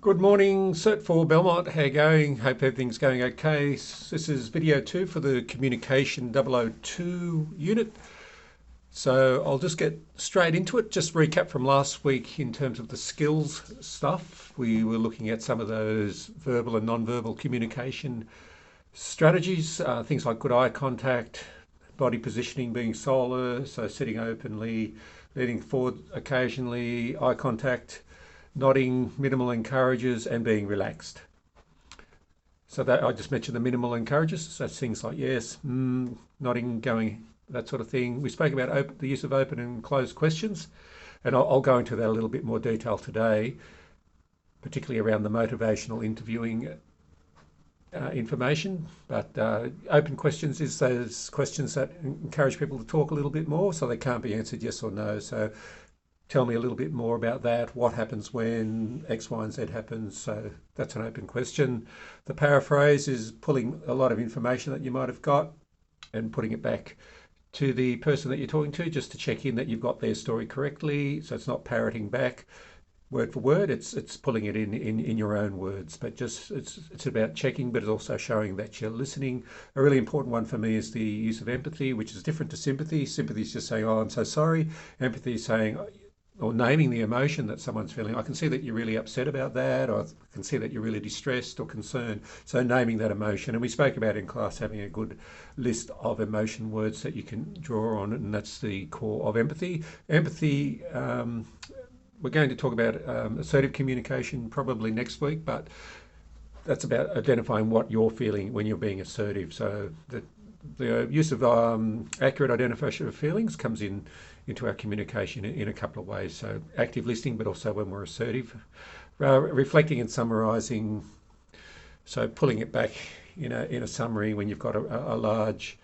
Good morning, Cert for Belmont. How you going? Hope everything's going okay. This is video 2 for the Communication 002 unit. So I'll just get straight into it. Just recap from last week in terms of the skills stuff. We were looking at some of those verbal and non-verbal communication strategies, things like good eye contact, body positioning being solar, so sitting openly, leaning forward occasionally, eye contact, nodding, minimal encourages, and being relaxed. So that I just mentioned the minimal encourages. So that's things like yes, nodding, going, that sort of thing. We spoke about the use of open and closed questions, and I'll go into that a little bit more detail today, particularly around the motivational interviewing information. But open questions is those questions that encourage people to talk a little bit more, so they can't be answered yes or no. So tell me a little bit more about that. What happens when X, Y, and Z happens? So that's an open question. The paraphrase is pulling a lot of information that you might have got and putting it back to the person that you're talking to just to check in that you've got their story correctly. So it's not parroting back word for word. It's pulling it in your own words. But just it's about checking, but it's also showing that you're listening. A really important one for me is the use of empathy, which is different to sympathy. Sympathy is just saying, "Oh, I'm so sorry." Empathy is saying, or naming the emotion that someone's feeling. I can see that you're really upset about that, or I can see that you're really distressed or concerned. So naming that emotion. And we spoke about in class having a good list of emotion words that you can draw on, and that's the core of empathy. Empathy, we're going to talk about assertive communication probably next week, but that's about identifying what you're feeling when you're being assertive. So the use of accurate identification of feelings comes into our communication in a couple of ways. So active listening, but also when we're assertive, reflecting and summarising. So pulling it back in a summary when you've got a large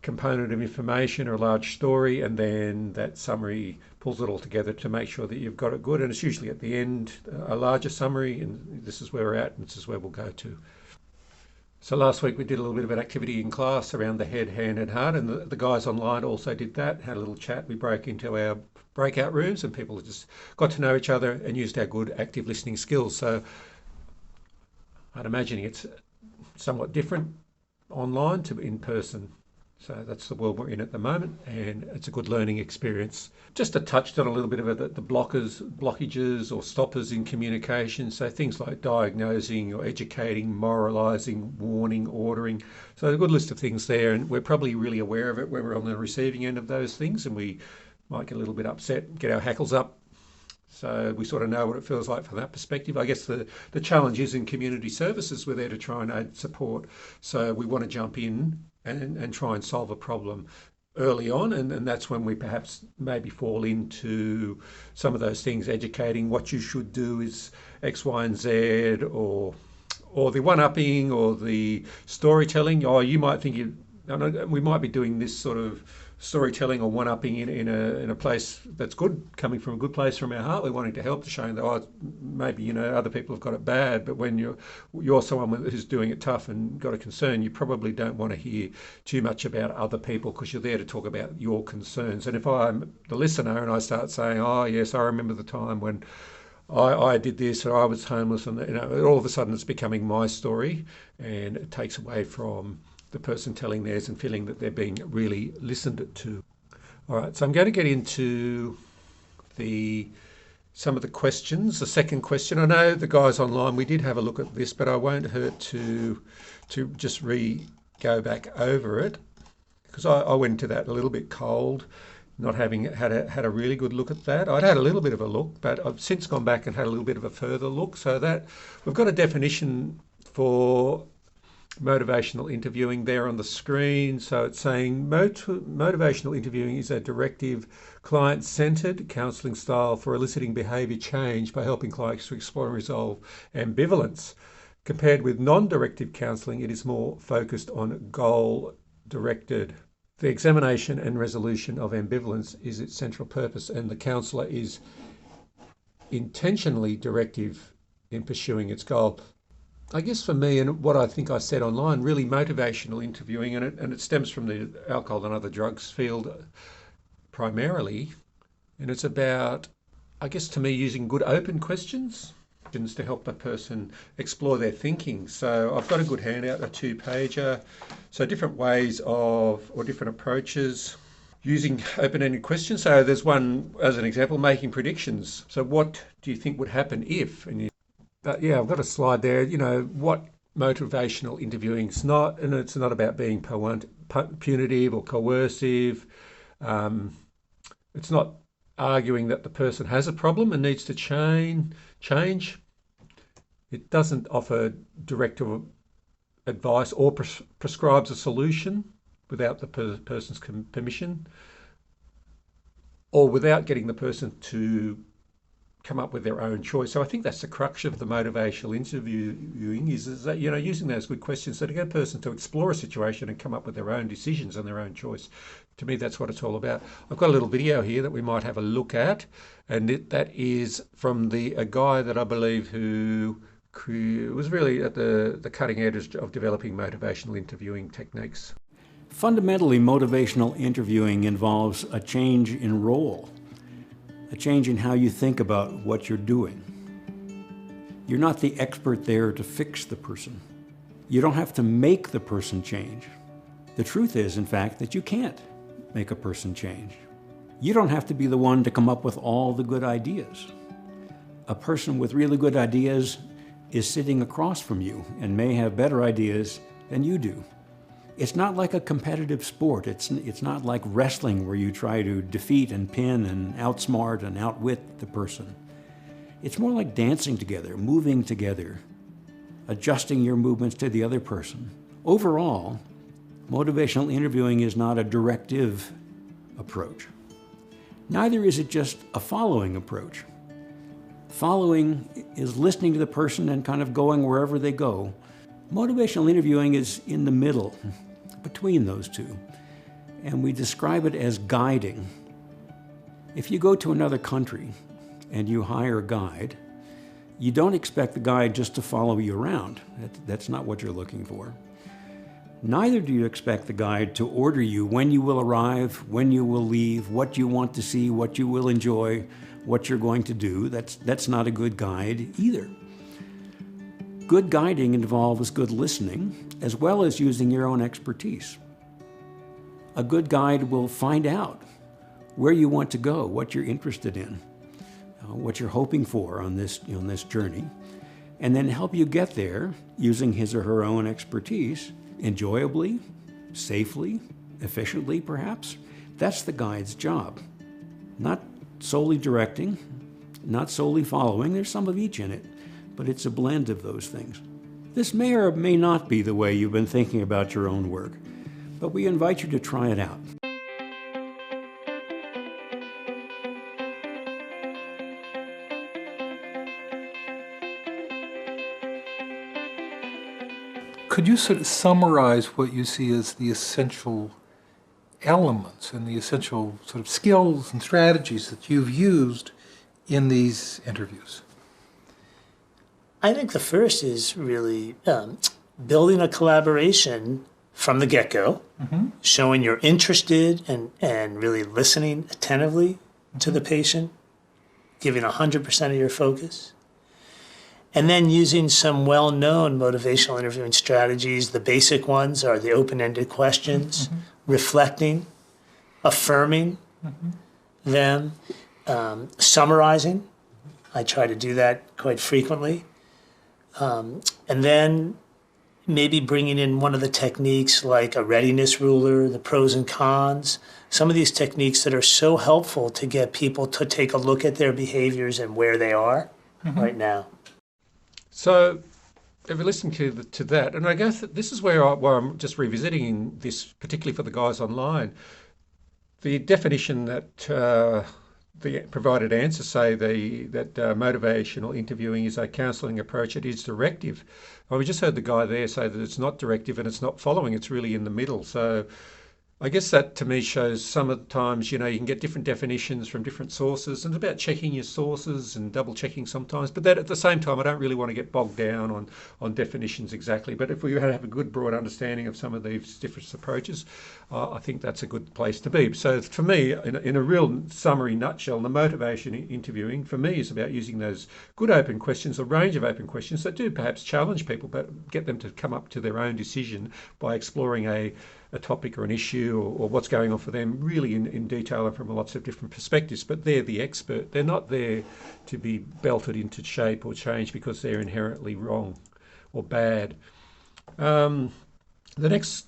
component of information or a large story, and then that summary pulls it all together to make sure that you've got it good. And it's usually at the end a larger summary, and this is where we're at, and this is where we'll go to. So last week we did a little bit of an activity in class around the head, hand and heart, and the guys online also did that, had a little chat. We broke into our breakout rooms and people just got to know each other and used our good active listening skills. So I'd imagine it's somewhat different online to in person. So that's the world we're in at the moment, and it's a good learning experience. Just touched on a little bit of the blockages or stoppers in communication. So things like diagnosing or educating, moralising, warning, ordering. So a good list of things there, and we're probably really aware of it when we're on the receiving end of those things, and we might get a little bit upset, get our hackles up. So we sort of know what it feels like from that perspective. I guess the challenge is in community services, we're there to try and aid support. So we want to jump in and try and solve a problem early on, and that's when we perhaps maybe fall into some of those things, educating what you should do is X, Y, and Z, or the one-upping or the storytelling. Or you might think we might be doing this sort of storytelling or one-upping in a place that's good, coming from a good place from our heart. We're wanting to help, to showing that maybe other people have got it bad, but when you're someone who's doing it tough and got a concern, you probably don't want to hear too much about other people because you're there to talk about your concerns. And if I'm the listener and I start saying, "Oh yes, I remember the time when I did this, or I was homeless," and all of a sudden it's becoming my story, and it takes away from the person telling theirs and feeling that they're being really listened to. All right, so I'm going to get into some of the questions. The second question, I know the guys online, we did have a look at this, but I won't hurt to just go back over it, because I went into that a little bit cold, not having had a really good look at that. I'd had a little bit of a look, but I've since gone back and had a little bit of a further look. So that we've got a definition for motivational interviewing there on the screen. So it's saying motivational interviewing is a directive, client-centered counselling style for eliciting behaviour change by helping clients to explore and resolve ambivalence. Compared with non-directive counselling, it is more focused on goal-directed. The examination and resolution of ambivalence is its central purpose, and the counsellor is intentionally directive in pursuing its goal. I guess for me, and what I think I said online, really motivational interviewing, and it stems from the alcohol and other drugs field primarily, and it's about, I guess to me, using good open questions to help the person explore their thinking. So I've got a good handout, a 2-pager. So different ways of, or different approaches using open-ended questions. So there's one, as an example, making predictions. So what do you think would happen if? And yeah, I've got a slide there, what motivational interviewing is not, and it's not about being punitive or coercive. It's not arguing that the person has a problem and needs to change. It doesn't offer direct advice or prescribes a solution without the person's permission, or without getting the person to come up with their own choice. So I think that's the crux of the motivational interviewing is that, using those good questions that get a person to explore a situation and come up with their own decisions and their own choice. To me, that's what it's all about. I've got a little video here that we might have a look at, and that is from a guy that I believe who was really at the cutting edge of developing motivational interviewing techniques. Fundamentally, motivational interviewing involves a change in role, a change in how you think about what you're doing. You're not the expert there to fix the person. You don't have to make the person change. The truth is, in fact, that you can't make a person change. You don't have to be the one to come up with all the good ideas. A person with really good ideas is sitting across from you and may have better ideas than you do. It's not like a competitive sport. It's not like wrestling where you try to defeat and pin and outsmart and outwit the person. It's more like dancing together, moving together, adjusting your movements to the other person. Overall, motivational interviewing is not a directive approach. Neither is it just a following approach. Following is listening to the person and kind of going wherever they go. Motivational interviewing is in the middle, between those two, and we describe it as guiding. If you go to another country and you hire a guide, you don't expect the guide just to follow you around. That's not what you're looking for. Neither do you expect the guide to order you when you will arrive, when you will leave, what you want to see, what you will enjoy, what you're going to do. That's not a good guide either. Good guiding involves good listening, as well as using your own expertise. A good guide will find out where you want to go, what you're interested in, what you're hoping for on this journey, and then help you get there using his or her own expertise, enjoyably, safely, efficiently perhaps. That's the guide's job. Not solely directing, not solely following. There's some of each in it, but it's a blend of those things. This may or may not be the way you've been thinking about your own work, but we invite you to try it out. Could you sort of summarize what you see as the essential elements and the essential sort of skills and strategies that you've used in these interviews? I think the first is really building a collaboration from the get-go, showing you're interested and really listening attentively to the patient, giving 100% of your focus. And then using some well-known motivational interviewing strategies. The basic ones are the open-ended questions, reflecting, affirming them, summarizing. I try to do that quite frequently. And then maybe bringing in one of the techniques like a readiness ruler, the pros and cons, some of these techniques that are so helpful to get people to take a look at their behaviors and where they are right now. So if we listen to that, and I guess this is where I'm just revisiting this, particularly for the guys online, the definition that the provided answers say that motivational interviewing is a counselling approach. It is directive. Well, we just heard the guy there say that it's not directive and it's not following. It's really in the middle. So I guess that to me shows some of the times, you can get different definitions from different sources, and it's about checking your sources and double checking sometimes. But that at the same time, I don't really want to get bogged down on definitions exactly. But if we have a good broad understanding of some of these different approaches, I think that's a good place to be. So for me, in a real summary nutshell, the motivation interviewing for me is about using those good open questions, a range of open questions that do perhaps challenge people, but get them to come up to their own decision by exploring a topic or an issue or what's going on for them really in detail and from lots of different perspectives. But they're the expert. They're not there to be belted into shape or change because they're inherently wrong or bad. The next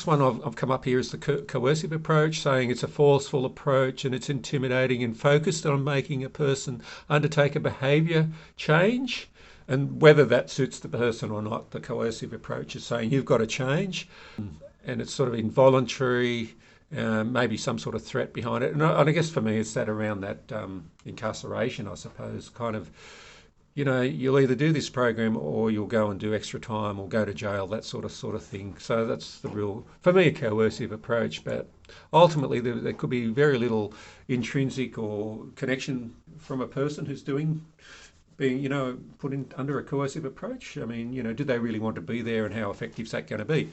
one I've come up here is the coercive approach, saying it's a forceful approach and it's intimidating and focused on making a person undertake a behaviour change. And whether that suits the person or not, the coercive approach is saying you've got to change. And it's sort of involuntary, maybe some sort of threat behind it. And I guess for me, it's that around that incarceration, I suppose, kind of, you'll either do this program or you'll go and do extra time or go to jail, that sort of thing. So that's the real, for me, a coercive approach. But ultimately, there could be very little intrinsic or connection from a person who's being, put in under a coercive approach. I mean, do they really want to be there and how effective is that going to be?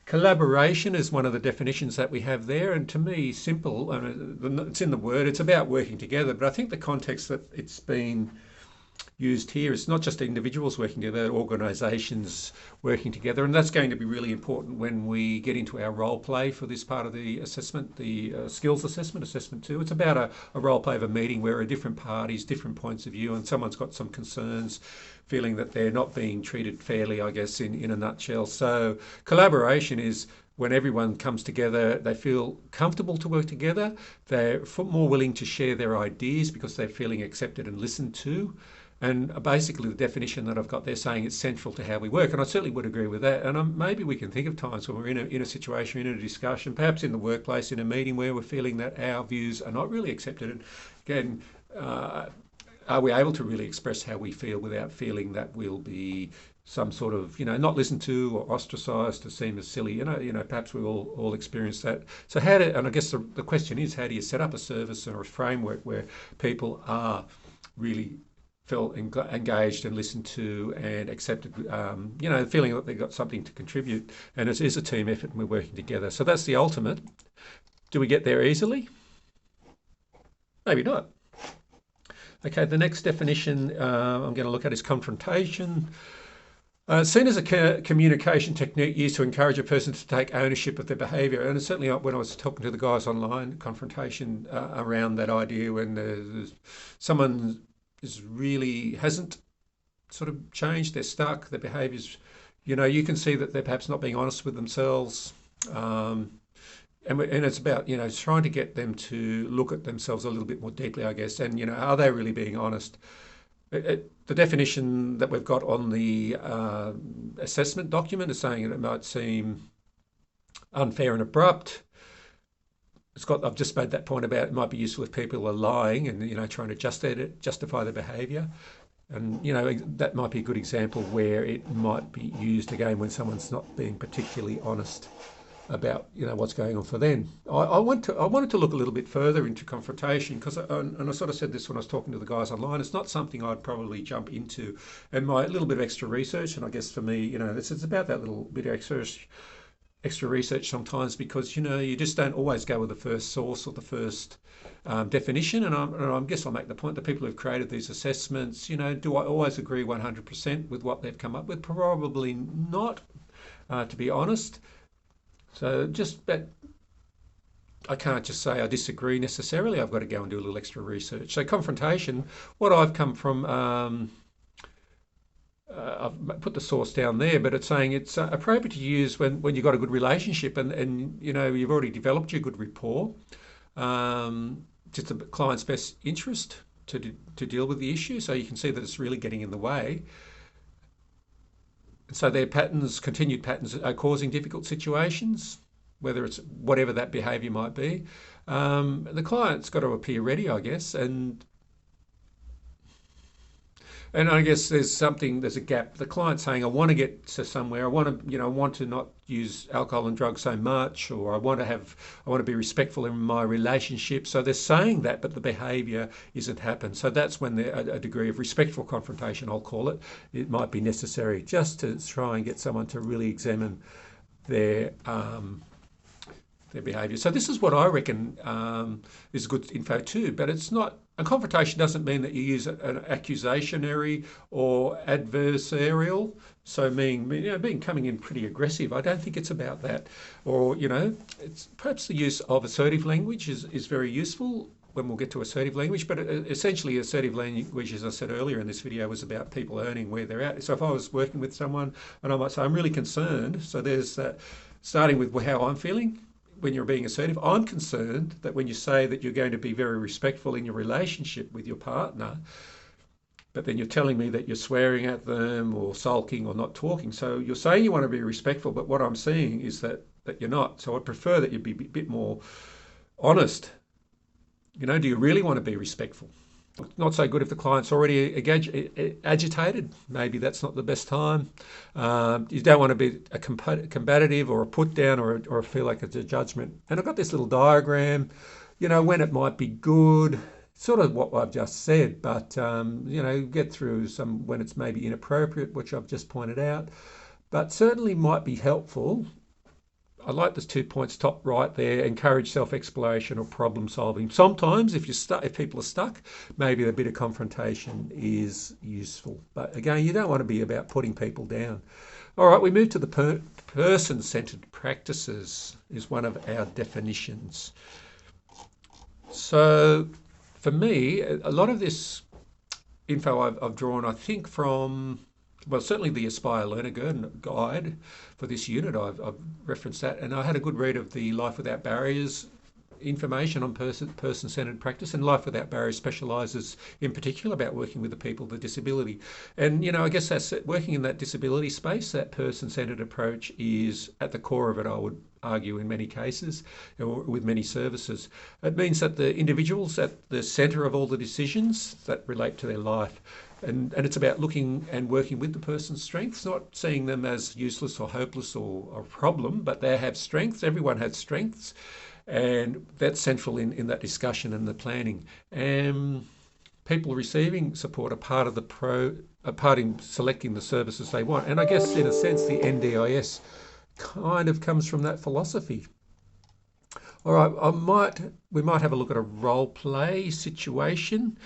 Collaboration is one of the definitions that we have there, and to me, simple. It's in the word. It's about working together, but I think the context that it's been used here is not just individuals working together, organisations working together, and that's going to be really important when we get into our role play for this part of the assessment, the skills assessment, assessment 2. It's about a role play of a meeting where different parties, different points of view, and someone's got some concerns, feeling that they're not being treated fairly, I guess, in a nutshell. So collaboration is when everyone comes together, they feel comfortable to work together, they're more willing to share their ideas because they're feeling accepted and listened to. And basically the definition that I've got there saying it's central to how we work, and I certainly would agree with that. And maybe we can think of times when we're in a situation, in a discussion, perhaps in the workplace, in a meeting where we're feeling that our views are not really accepted. And again, are we able to really express how we feel without feeling that we'll be some sort of, not listened to or ostracised to seem as silly? Perhaps we all experience that. So and I guess the question is, how do you set up a service or a framework where people are really felt engaged and listened to and accepted, feeling that they've got something to contribute, and it is a team effort and we're working together. So that's the ultimate. Do we get there easily? Maybe not. Okay, the next definition I'm going to look at is confrontation. Seen as a communication technique used to encourage a person to take ownership of their behaviour. And certainly when I was talking to the guys online, confrontation around that idea when someone hasn't sort of changed, they're stuck, their behaviours, you can see that they're perhaps not being honest with themselves. And it's about, trying to get them to look at themselves a little bit more deeply, I guess. And, are they really being honest? The definition that we've got on the assessment document is saying that it might seem unfair and abrupt. I've just made that point about it might be useful if people are lying and, trying to justify their behaviour. And, that might be a good example where it might be used again when someone's not being particularly honest about, what's going on for them. I wanted to look a little bit further into confrontation because, and I sort of said this when I was talking to the guys online, it's not something I'd probably jump into. And my little bit of extra research, and I guess for me, it's about that little bit of extra research sometimes because, you just don't always go with the first source or the first definition. And I guess I'll make the point that people who've created these assessments, do I always agree 100% with what they've come up with? Probably not, to be honest. So I can't just say I disagree necessarily. I've got to go and do a little extra research. So confrontation, what I've come from, I've put the source down there, but it's saying it's appropriate to use when you've got a good relationship and you've already developed your good rapport. Just the client's best interest to deal with the issue, so you can see that it's really getting in the way. So their continued patterns are causing difficult situations, whether it's whatever that behaviour might be. The client's got to appear ready, I guess, and And I guess there's a gap. The client saying, I want to get to somewhere. I want to, I want to not use alcohol and drugs so much, or I want to be respectful in my relationship. So they're saying that, but the behaviour isn't happening. So that's when a degree of respectful confrontation, I'll call it, it might be necessary just to try and get someone to really examine their behaviour. So this is what I reckon is good info too, but it's not. A confrontation doesn't mean that you use an accusationary or adversarial. So being coming in pretty aggressive. I don't think it's about that. Or it's perhaps the use of assertive language is very useful when we'll get to assertive language. But essentially, assertive language, as I said earlier in this video, was about people earning where they're at. So if I was working with someone and I might say, I'm really concerned. So there's that, starting with how I'm feeling. When you're being assertive, I'm concerned that when you say that you're going to be very respectful in your relationship with your partner, but then you're telling me that you're swearing at them or sulking or not talking. So you're saying you want to be respectful, but what I'm seeing is that you're not. So I'd prefer that you be a bit more honest. Do you really want to be respectful? Not so good if the client's already agitated. Maybe that's not the best time. You don't want to be a combative or a put down or feel like it's a judgment. And I've got this little diagram, when it might be good, sort of what I've just said, but, get through some when it's maybe inappropriate, which I've just pointed out, but certainly might be helpful. I like those 2 points top right there, encourage self-exploration or problem solving. Sometimes if people are stuck, maybe a bit of confrontation is useful. But again, you don't want to be about putting people down. All right, we move to the person-centered practices is one of our definitions. So for me, a lot of this info I've drawn, I think from, well, certainly the Aspire Learner Guide for this unit, I've referenced that, and I had a good read of the Life Without Barriers information on person-centered practice, and Life Without Barriers specialises in particular about working with the people with disability. And, I guess that's working in that disability space, that person-centered approach is at the core of it, I would argue, in many cases, or with many services. It means that the individual's at the centre of all the decisions that relate to their life. And it's about looking and working with the person's strengths, not seeing them as useless or hopeless or a problem, but they have strengths. Everyone has strengths. And that's central in that discussion and the planning. And people receiving support are part of part in selecting the services they want. And I guess in a sense, the NDIS kind of comes from that philosophy. All right, we might have a look at a role play situation.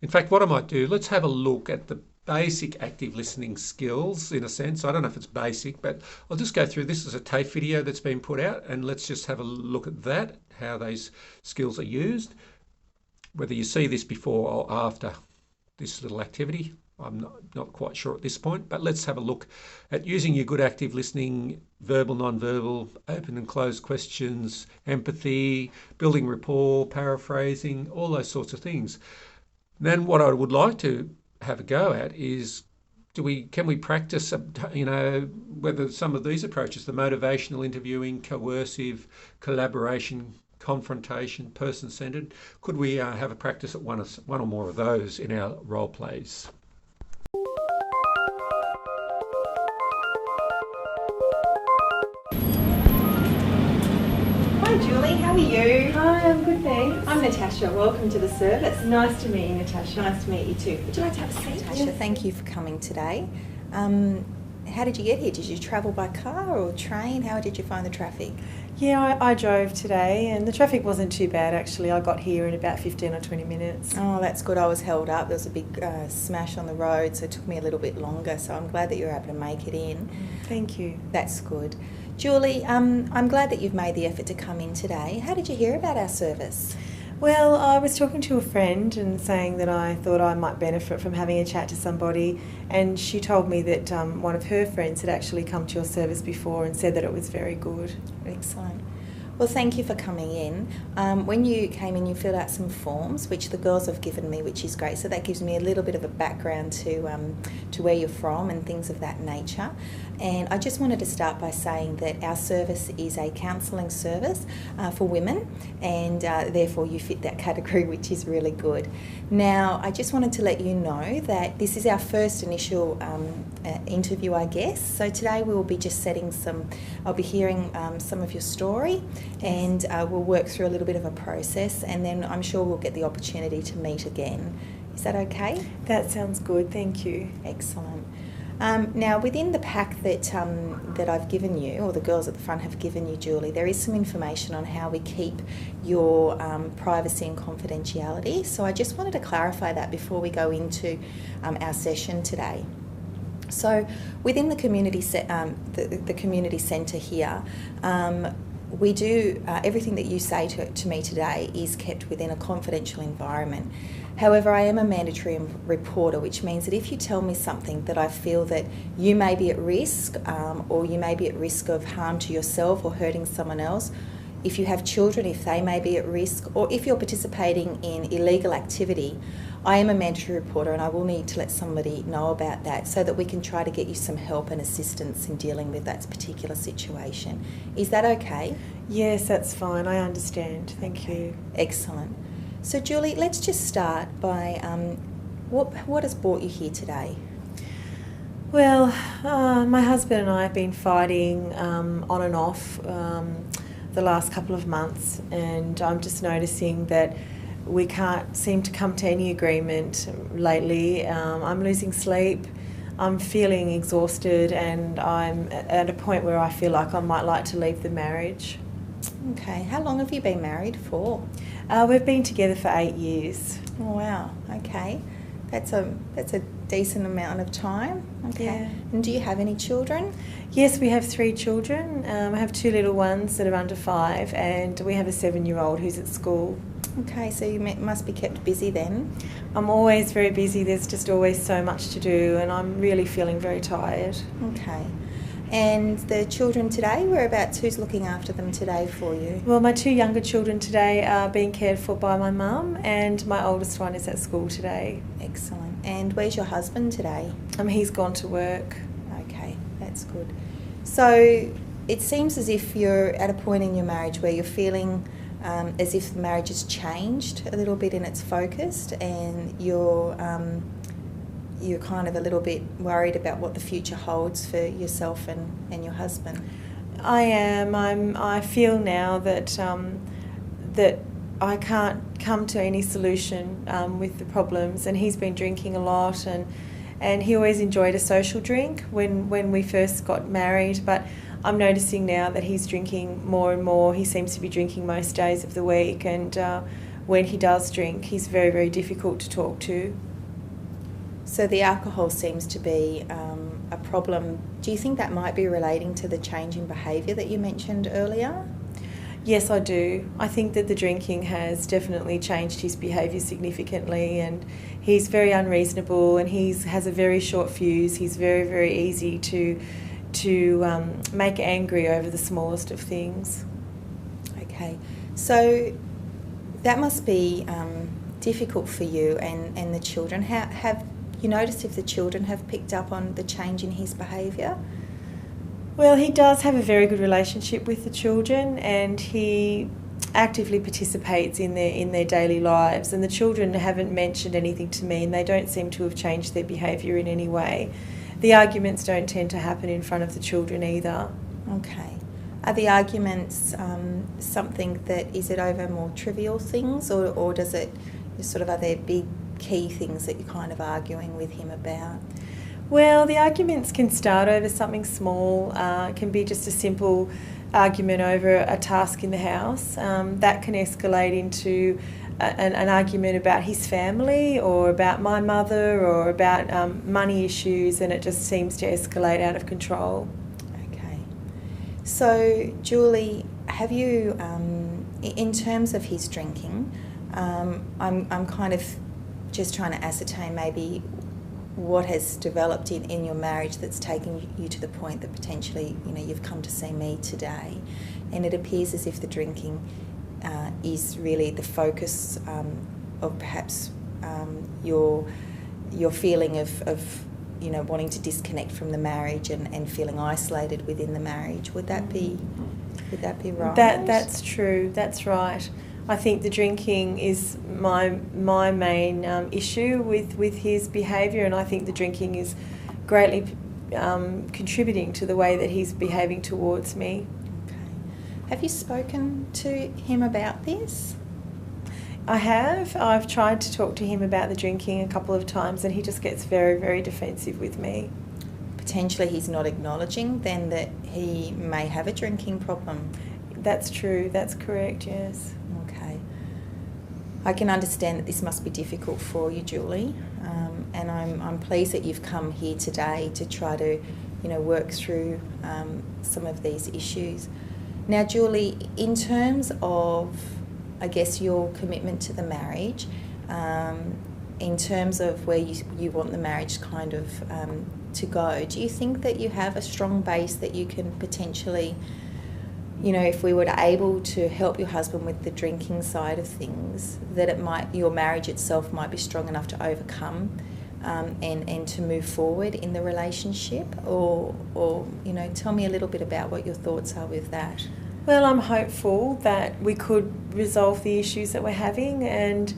In fact, what I might do, let's have a look at the basic active listening skills in a sense. I don't know if it's basic, but I'll just go through. This is a TAFE video that's been put out, and let's just have a look at that, how those skills are used, whether you see this before or after this little activity. I'm not quite sure at this point, but let's have a look at using your good active listening, verbal, non-verbal, open and closed questions, empathy, building rapport, paraphrasing, all those sorts of things. Then what I would like to have a go at is, can we practice, whether some of these approaches, the motivational interviewing, coercive, collaboration, confrontation, person-centered, could we have a practice at one or more of those in our role plays? Hi Julie, how are you? Hi, I'm good, thanks. I'm Natasha. Welcome to the service. Nice to meet you, Natasha. Nice to meet you too. Would you like to have a seat? Natasha, thank you for coming today. How did you get here? Did you travel by car or train? How did you find the traffic? Yeah, I drove today and the traffic wasn't too bad actually. I got here in about 15 or 20 minutes. Oh, that's good. I was held up. There was a big smash on the road, so it took me a little bit longer. So I'm glad that you were able to make it in. Thank you. That's good. Julie, I'm glad that you've made the effort to come in today. How did you hear about our service? Well, I was talking to a friend and saying that I thought I might benefit from having a chat to somebody, and she told me that one of her friends had actually come to your service before and said that it was very good. Excellent. Well, thank you for coming in. When you came in, you filled out some forms, which the girls have given me, which is great. So that gives me a little bit of a background to where you're from and things of that nature. And I just wanted to start by saying that our service is a counselling service for women, and therefore you fit that category, which is really good. Now, I just wanted to let you know that this is our first initial interview, I guess. So today we will be just I'll be hearing some of your story, and we'll work through a little bit of a process, and then I'm sure we'll get the opportunity to meet again. Is that okay? That sounds good, thank you. Excellent. Now, within the pack that I've given you, or the girls at the front have given you, Julie, there is some information on how we keep your privacy and confidentiality. So I just wanted to clarify that before we go into our session today. So within the community the community centre here, we do everything that you say to me today is kept within a confidential environment. However, I am a mandatory reporter, which means that if you tell me something that I feel that you may be at risk, or you may be at risk of harm to yourself or hurting someone else, if you have children, if they may be at risk, or if you're participating in illegal activity, I am a mandatory reporter and I will need to let somebody know about that so that we can try to get you some help and assistance in dealing with that particular situation. Is that okay? Yes, that's fine, I understand. Thank you. Excellent. So Julie, let's just start by what has brought you here today? Well, my husband and I have been fighting on and off the last couple of months, and I'm just noticing that we can't seem to come to any agreement lately. I'm losing sleep, I'm feeling exhausted, and I'm at a point where I feel like I might like to leave the marriage. Okay, how long have you been married for? We've been together for 8 years. Oh, wow, okay. That's a decent amount of time. Okay. Yeah. And do you have any children? Yes, we have 3 children. I have 2 little ones that are under 5, and we have a 7-year-old who's at school. Okay, so you must be kept busy then. I'm always very busy. There's just always so much to do, and I'm really feeling very tired. Okay. And the children today, whereabouts, who's looking after them today for you? Well, my 2 younger children today are being cared for by my mum, and my oldest one is at school today. Excellent. And where's your husband today? He's gone to work. Okay, that's good. So it seems as if you're at a point in your marriage where you're feeling as if the marriage has changed a little bit in its focus, and you're kind of a little bit worried about what the future holds for yourself and your husband. I am. I feel now that that I can't come to any solution with the problems, and he's been drinking a lot, and he always enjoyed a social drink when we first got married, but I'm noticing now that he's drinking more and more. He seems to be drinking most days of the week, and when he does drink, he's very, very difficult to talk to. So the alcohol seems to be a problem. Do you think that might be relating to the change in behaviour that you mentioned earlier? Yes, I do. I think that the drinking has definitely changed his behaviour significantly, and he's very unreasonable, and he has a very short fuse. He's very, very easy to make angry over the smallest of things. Okay, so that must be difficult for you and the children. Have you noticed if the children have picked up on the change in his behaviour? Well, he does have a very good relationship with the children, and he actively participates in their daily lives, and the children haven't mentioned anything to me, and they don't seem to have changed their behaviour in any way. The arguments don't tend to happen in front of the children either. Okay. Are the arguments something that, is it over more trivial things, or does it sort of, are there big key things that you're kind of arguing with him about? Well, the arguments can start over something small. It can be just a simple argument over a task in the house. That can escalate into an argument about his family, or about my mother, or about money issues, and it just seems to escalate out of control. Okay. So, Julie, have you, in terms of his drinking, I'm kind of just trying to ascertain maybe what has developed in your marriage that's taken you to the point that potentially, you've come to see me today. And it appears as if the drinking is really the focus of perhaps your feeling of wanting to disconnect from the marriage and feeling isolated within the marriage. Would that be right? That's true. That's right. I think the drinking is my main issue with his behaviour, and I think the drinking is greatly contributing to the way that he's behaving towards me. Okay. Have you spoken to him about this? I have. I've tried to talk to him about the drinking a couple of times, and he just gets very, very defensive with me. Potentially he's not acknowledging then that he may have a drinking problem. That's true. That's correct, yes. Okay. I can understand that this must be difficult for you, Julie, and I'm pleased that you've come here today to try to, work through some of these issues. Now, Julie, in terms of, I guess, your commitment to the marriage, in terms of where you want the marriage kind of to go, do you think that you have a strong base that you can potentially, if we were able to help your husband with the drinking side of things, that your marriage itself might be strong enough to overcome and to move forward in the relationship? Or tell me a little bit about what your thoughts are with that. Well, I'm hopeful that we could resolve the issues that we're having, and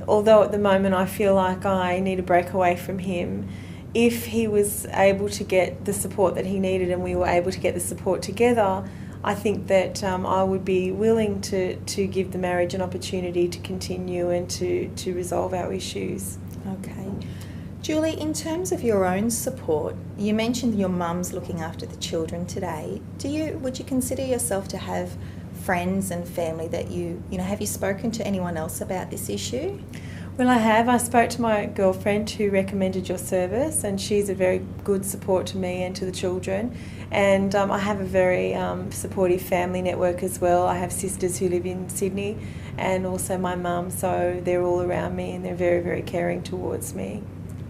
although at the moment I feel like I need a break away from him, if he was able to get the support that he needed and we were able to get the support together, I think that I would be willing to give the marriage an opportunity to continue and to resolve our issues. Okay. Julie, in terms of your own support, you mentioned your mum's looking after the children today. Would you consider yourself to have friends and family that have you spoken to anyone else about this issue? Well, I have. I spoke to my girlfriend who recommended your service, and she's a very good support to me and to the children. And I have a very supportive family network as well. I have sisters who live in Sydney and also my mum, so they're all around me and they're very, very caring towards me.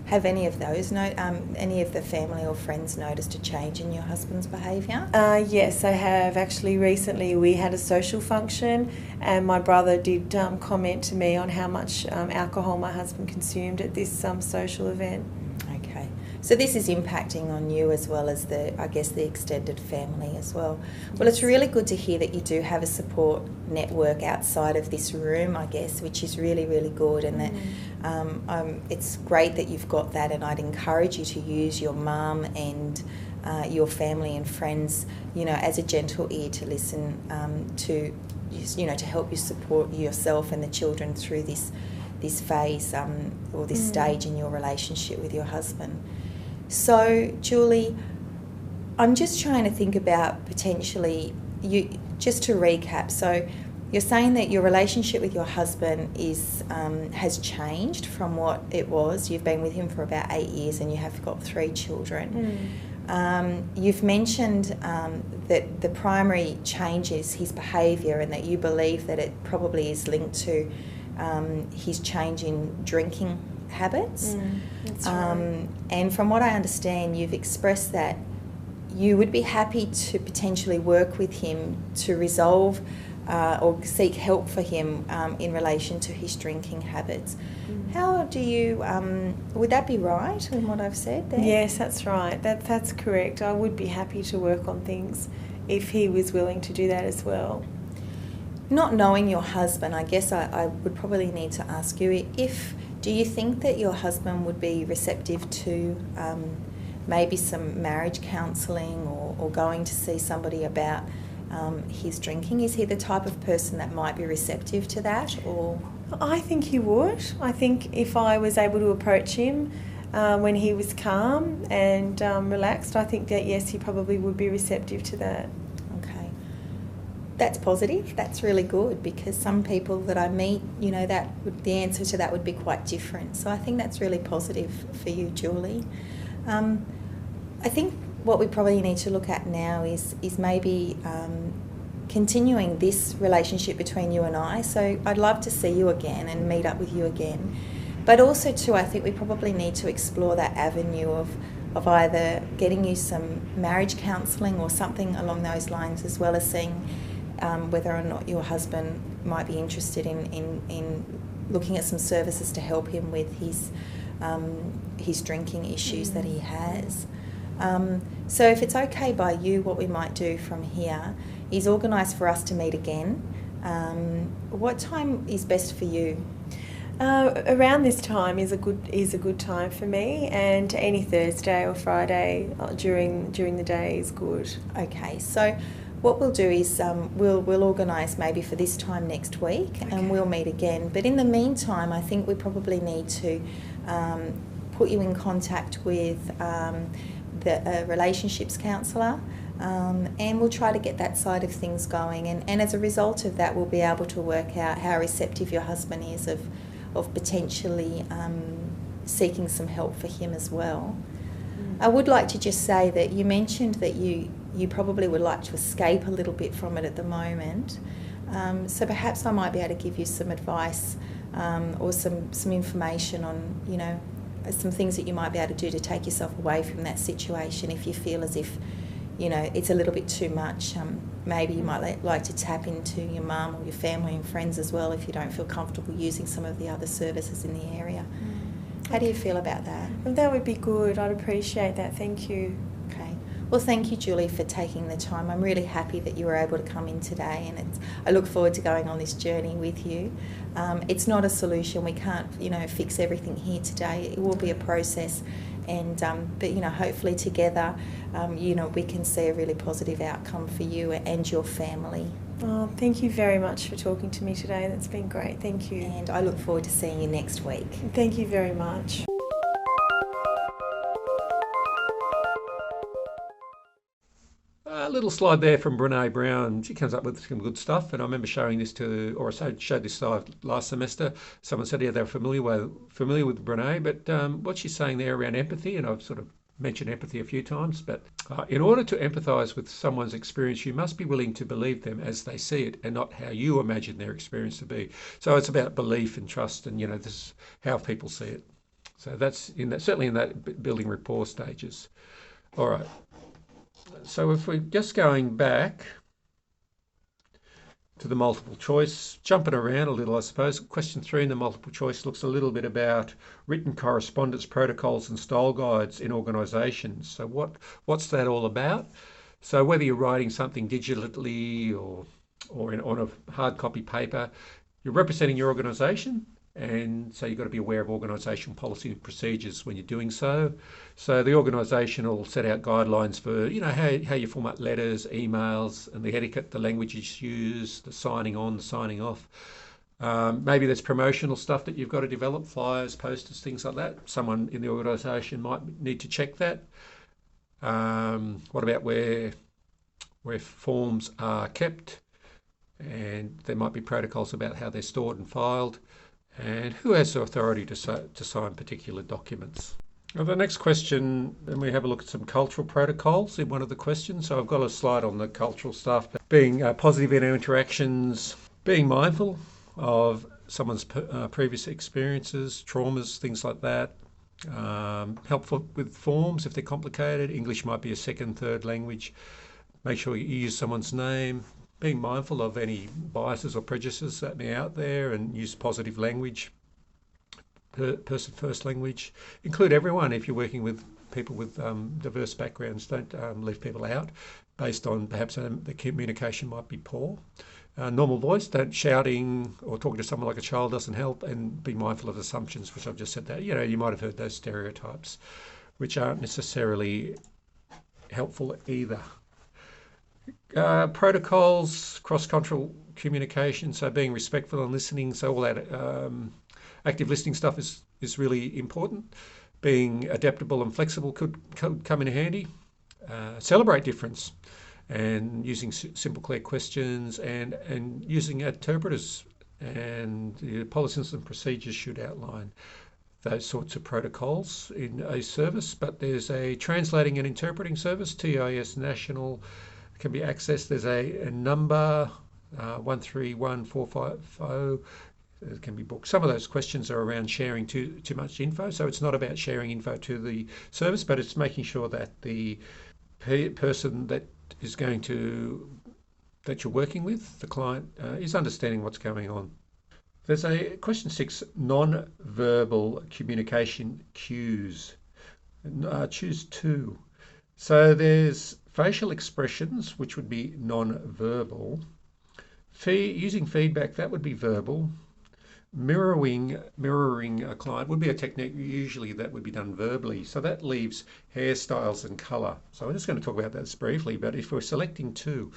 Have any of those, any of the family or friends noticed a change in your husband's behaviour? Yes, I have. Actually, recently we had a social function and my brother did comment to me on how much alcohol my husband consumed at this social event. Okay. So this is impacting on you as well as the extended family as well. Well, it's really good to hear that you do have a support network outside of this room, I guess, which is really, really good, and that it's great that you've got that, and I'd encourage you to use your mum and your family and friends, as a gentle ear to listen to help you support yourself and the children through this phase or this stage in your relationship with your husband. So, Julie, I'm just trying to think about potentially, just to recap, so you're saying that your relationship with your husband has changed from what it was. You've been with him for about 8 years and you have got 3 children. You've mentioned that the primary change is his behaviour, and that you believe that it probably is linked to his change in drinking habits. That's right. And from what I understand, you've expressed that you would be happy to potentially work with him to resolve or seek help for him in relation to his drinking habits. How do you, would that be right in what I've said there? Yes, that's right. That's correct. I would be happy to work on things if he was willing to do that as well. Not knowing your husband, I guess I would probably need to ask you, do you think that your husband would be receptive to maybe some marriage counselling or going to see somebody about his drinking? Is he the type of person that might be receptive to that? Or I think he would. I think if I was able to approach him when he was calm and relaxed, I think that yes, he probably would be receptive to that. Okay. That's positive. That's really good, because some people that I meet, the answer to that would be quite different. So I think that's really positive for you, Julie. I think what we probably need to look at now is maybe continuing this relationship between you and I. So I'd love to see you again and meet up with you again But also too, I think we probably need to explore that avenue of either getting you some marriage counselling or something along those lines, as well as seeing whether or not your husband might be interested in looking at some services to help him with his drinking issues that he has. So if it's okay by you, what we might do from here is organise for us to meet again. What time is best for you? Around this time is a good time for me, and any Thursday or Friday during the day is good. Okay, so what we'll do is we'll organise maybe for this time next week, and we'll meet again. But in the meantime, I think we probably need to put you in contact with the relationships counsellor. And we'll try to get that side of things going, and as a result of that, we'll be able to work out how receptive your husband is of potentially seeking some help for him as well. I would like to just say that you mentioned that you probably would like to escape a little bit from it at the moment, so perhaps I might be able to give you some advice or some information on, you know, some things that you might be able to do to take yourself away from that situation if you feel as if, you know, it's a little bit too much. Maybe you might like to tap into your mum or your family and friends as well if you don't feel comfortable using some of the other services in the area. How do you feel about that? Well, that would be good. I'd appreciate that. Thank you. Okay. Well, thank you, Julie, for taking the time. I'm really happy that you were able to come in today, and I look forward to going on this journey with you. It's not a solution. We can't, you know, fix everything here today. It will be a process. And but, you know, hopefully together, you know, we can see a really positive outcome for you and your family. Oh, thank you very much for talking to me today. That's been great. Thank you. And I look forward to seeing you next week. Thank you very much. A little slide there from Brene Brown. She comes up with some good stuff, and I remember showing this showed this slide last semester. Someone said, yeah, they're familiar with Brene, but what she's saying there around empathy, and I've sort of mentioned empathy a few times, but in order to empathise with someone's experience, you must be willing to believe them as they see it and not how you imagine their experience to be. So it's about belief and trust, and, you know, this is how people see it. So that's certainly in that building rapport stages. All right. So if we're just going back to the multiple choice, jumping around a little, I suppose, question 3 in the multiple choice looks a little bit about written correspondence protocols and style guides in organisations. So what's that all about? So whether you're writing something digitally or on a hard copy paper, you're representing your organisation, and so you've got to be aware of organisational policy and procedures when you're doing so. So the organisation will set out guidelines for, you know, how you format letters, emails, and the etiquette, the language you use, the signing on, the signing off. Maybe there's promotional stuff that you've got to develop, flyers, posters, things like that. Someone in the organisation might need to check that. What about where forms are kept? And there might be protocols about how they're stored and filed. And who has the authority to sign particular documents? Now the next question, then we have a look at some cultural protocols in one of the questions. So I've got a slide on the cultural stuff, being positive in our interactions, being mindful of someone's previous experiences, traumas, things like that. Helpful with forms if they're complicated. English might be a second, third language. Make sure you use someone's name. Being mindful of any biases or prejudices that may be out there, and use positive language, person first language. Include everyone if you're working with people with diverse backgrounds. Don't leave people out based on perhaps the communication might be poor. Normal voice, don't shouting or talking to someone like a child doesn't help, and be mindful of assumptions, which I've just said that. You know, you might have heard those stereotypes, which aren't necessarily helpful either. Protocols, cross-cultural communication, so being respectful and listening, so all that active listening stuff is really important. Being adaptable and flexible could come in handy. Celebrate difference, and using simple, clear questions, and using interpreters, and the policies and procedures should outline those sorts of protocols in a service. But there's a translating and interpreting service, TIS National, can be accessed. There's a number 131450. It can be booked. Some of those questions are around sharing too much info. So it's not about sharing info to the service, but it's making sure that the person that is that you're working with, the client, is understanding what's going on. There's a question 6, non-verbal communication cues. Choose 2. So there's facial expressions, which would be non-verbal. Using feedback, that would be verbal. Mirroring a client would be a technique, usually that would be done verbally. So that leaves hairstyles and colour. So I'm just going to talk about that briefly, but if we're selecting 2,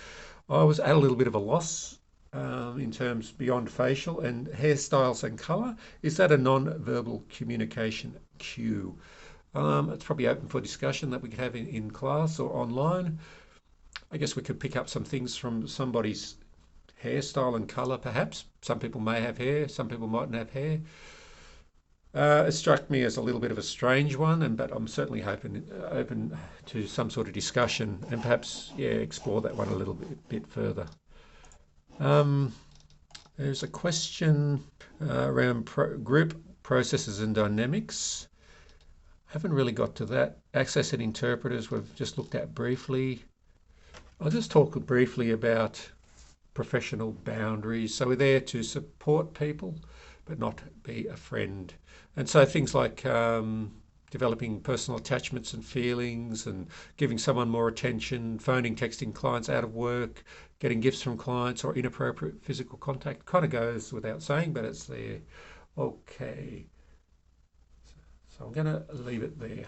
I was at a little bit of a loss in terms beyond facial and hairstyles and colour. Is that a non-verbal communication cue? It's probably open for discussion that we could have in class or online. I guess we could pick up some things from somebody's hairstyle and colour, perhaps. Some people may have hair, some people mightn't have hair. It struck me as a little bit of a strange one, but I'm certainly open to some sort of discussion and perhaps, explore that one a little bit further. There's a question around group processes and dynamics. Haven't really got to that. Access and interpreters we've just looked at briefly. I'll just talk briefly about professional boundaries. So we're there to support people, but not be a friend. And so things like developing personal attachments and feelings and giving someone more attention, phoning, texting clients out of work, getting gifts from clients or inappropriate physical contact kind of goes without saying, but it's there. Okay. So I'm going to leave it there.